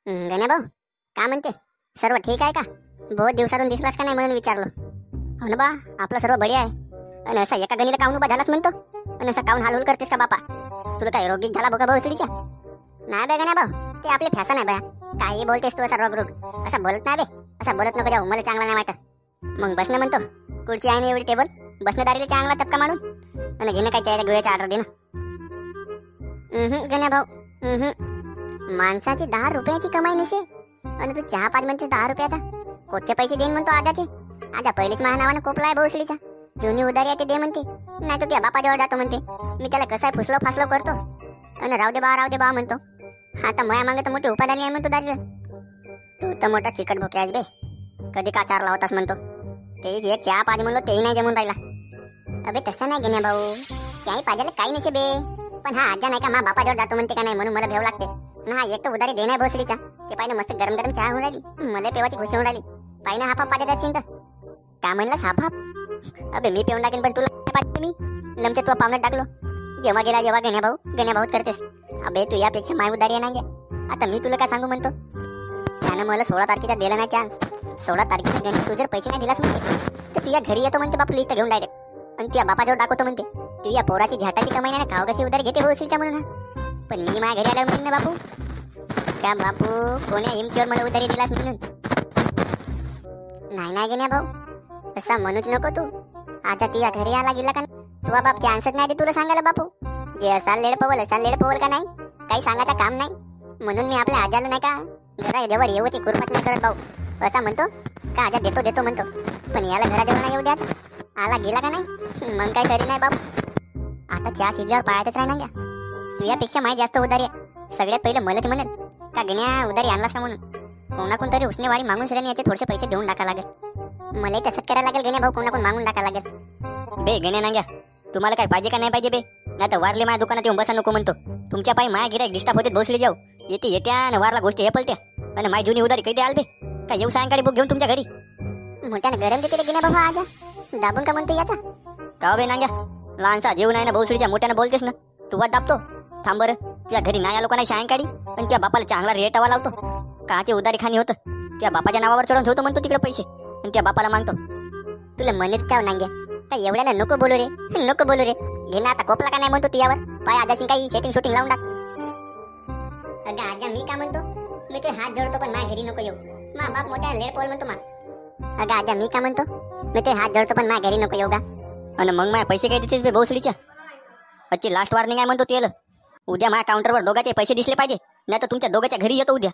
गण्या भाऊ, का म्हणते? सर्व ठीक आहे का? बहुत दिवसातून दिसलास का नाही म्हणून विचारलो. हो ना बा, आपलं सर्व बढिया आहे. आणि असा एका गणीला काऊन उभा झालास म्हणतो? आणि असं काऊन हालहूल करतेस का बापा? तुला काय रोगीक झाला बोका भाऊसडीच्या? नाही बे गण्या भाऊ, ते आपले फॅशन आहे बया. काही बोलतेस तू सर्व ग्रुप असं बोलत नाही बे. असं बोलत नको जाऊ, मला चांगला नाही माहित. मग बसणं म्हणतो, कुठची आहे ना एवढी टेबल? बसणं चांगला टपका मारून आणि घेणं काय चायच्या गोळ्याची ऑर्डर दे ना. गण्या भाऊ, माणसाची 10 रुपयाची कमाई नसे आणि तू चहा पाच म्हणतेस 10 रुपयाचा. कोटचे पैसे देईन म्हणतो आजाचे. आजा पहिलेच माझ्या नावानं कोपला आहे भाऊसडीचा. जुनी उधारी आहे ते दे म्हणते, नाही तो त्या बापाजवळ जातो म्हणते. मी त्याला कसं आहे फुसलो फासलो करतो आणि राहू दे बा म्हणतो. आता माया मागं तर मोठी उपादारी आहे म्हणतो दारी. तू तर मोठा चिकट भोके आहेस बे. कधी का चारला होतास म्हणतो. ते एक चहा पाहिजे म्हणलो तेही नाही जमून राहिला. अबे तसं नाही घेण्या भाऊ, चाय पाजायला काही नसे बे. पण हा आजा नाही का मा बापाजवळ जातो म्हणते का नाही म्हणून मला भेव लागते. हा एक तर उधारी देणार भोसडीचा. ते पाहिजे मस्त गरम गरम चहा होऊन राहिली, मला पेवाची खुशी होऊन राहिली. पाहिजे हाफ पाजायचा असेल तर का म्हणलास हाफ? अबे मी पेऊन लागेन पण तुला पाहिजे. मी लमच्या तू पाहुण्यात टाकलो जेव्हा गेला गण्या भाऊ करतेस. अबे तू यापेक्षा माय उधारी नाही घ्या. आता मी तुला काय सांगू म्हणतो, त्यानं मला 16 तारखेचा दिला नाही चान्स. 16 तारखेचा गणित तू जर पैसे नाही दिलास म्हणते तर तुझ्या घरी येतो म्हणते बापू, लिस्ट घेऊन डायरेक्ट. आणि तुझ्या बापाजवळ दाखवतो म्हणते तू या पोराची झटाची कमाई नाही खाऊ कशी उधारी घेते होशीलच्या म्हणून. पण मी माझ्या घरी आल्यावर म्हणून ना बापू, त्या बापू कोण्या हिमतीवर मला उधारी दिलास म्हणून. नाही गण्या भाऊ, असा म्हणूच नको तू. आता तुझ्या घरी आला गेला का तुझा बाप चान्सच नाही दे तुला सांगायला बापू. जे असा लेड पवल का नाही, काही सांगायचं काम नाही. म्हणून मी आपल्या आजाला नाही का घराजवळ येऊची कुरपत नाही करत भाऊ. असा म्हणतो का आजा देतो म्हणतो, पण याला घराजवळ नाही येऊ द्यायचं. आला गेला का नाही मग काय करी नाही बाबू. आता चहा शिजल्यावर पायातच राही ना घ्या. तुझ्यापेक्षा माही जास्त उधारी आहे. सगळ्यात पहिलं मलाच म्हणेल का गण्या उधारी आणलास का म्हणून. कोणाकोणतरी उसनेवारी मागून सगळ्यांनी याचे थोडेसे पैसे देऊन टाका लागेल. मलाही तसंच करायला लागेल गण्या भाऊ, कोणाकोण मागून टाका लागेल. बे गण्या नांग्या, तुम्हाला काय पाहिजे का नाही पाहिजे बे? नाही तर वारले माझ्या दुकानात येऊन बसा नको म्हणतो. तुमच्या पायी माया गिरायक डिस्टर्ब होते भोसडी जाऊ. येत्या आणि वारला गोष्टी हे पलत्या आणि माय जुनी उधारी काही द्याल बे का? येऊ सायंकाळी बुक घेऊन तुमच्या घरी. मोठ्यानं गरम देते रे गण्या बाबा आजा. दाबून का म्हणतो याचा? का बे नांग्या, लहानसा जीव नाही ना भोसडीच्या, मोठ्यानं बोलतेस ना. तू वाद दाबतो. थांब बरं, तुझ्या घरी नाही आलो का नाही सायंकाळी आणि त्या बापाला चांगला रेट हवा लावतो. काचे उधारी खाणी होतं त्या बापाच्या नावावर चढवून ठेवतो म्हणतो तिकडे पैसे आणि त्या बापाला मागतो. तुला म्हणत चाव नांग्या, काय एवढ्याला नको बोलू रे. घे ना आता कोपला का नाही म्हणतो तुझ्यावर. पाय आजाशी काही सेटिंग शूटिंग लावून टाक. अगं आजा मी का म्हणतो, मी तुझे हात जोडतो पण माझ्या घरी नको येऊ. मा बाप मोठ्या लेड पोल म्हणतो मा. अगं आजा मी का म्हणतो, मी तुझे हात जोडतो पण माझ्या घरी नको येऊ का? आणि मग माझे पैसे काय देतेस बे भोसडीच्या? आजची लास्ट वॉर्निंग आहे म्हणतो तेल. उद्या माझ्या काउंटरवर दोघांचे पैसे दिसले पाहिजे, नाही तर तुमच्या दोघांच्या घरी येतो उद्या.